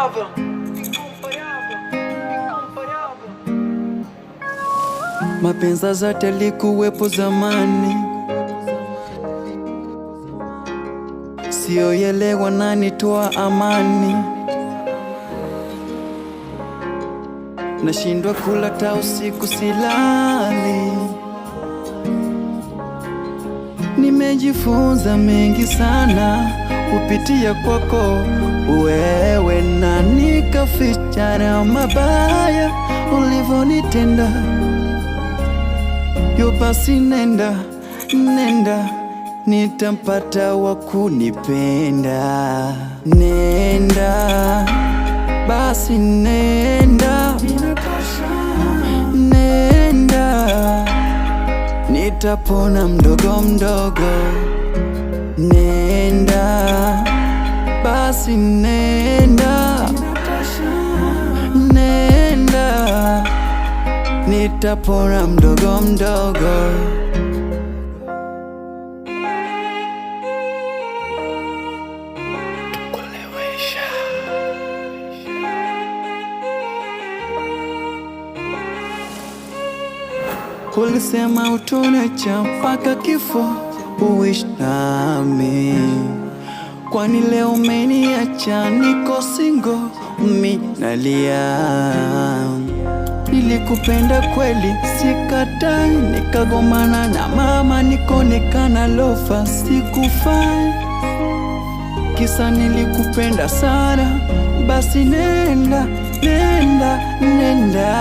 incomparável. Mapenzi zote yalikuwepo zamani, sio yelewa nani toa amani. Nashindwa kula ta usiku silali. Nimejifunza mengi sana kupitia kwako wewe, na nikafichana mabaya ulivonitenda. Yo basi nenda, nenda, nitampata wa kunipenda. Nenda, basi nenda, nenda, nitapona mdogo mdogo. Nenda, basi nenda, nenda, nitapona mdogo mdogo. Ulisema utoniacha mpaka kifo uishi nami, kwani leo umeniacha niko single, mimi nalia. Nilikupenda kweli sikatai, nikagomana na mama nikaonekana lofa, sikufai kisa nilikupenda sana. Basi nenda, nenda, nenda,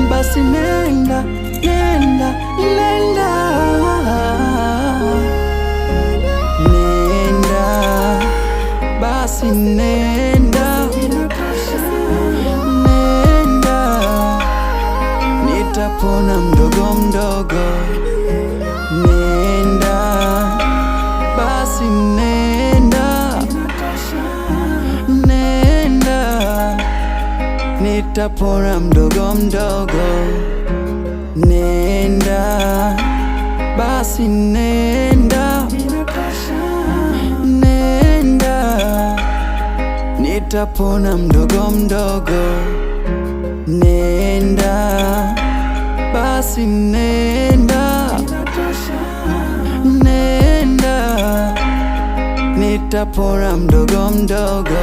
basi nenda, nenda, nenda, nenda, basi nenda, nenda, nitapona mdogo mdogo. Nenda, basi nenda, nenda, nitapona mdogo mdogo. Nenda, basi nenda, nenda, nitapona mdogo mdogo. Nenda, basi nenda, nenda, nitapona mdogo mdogo.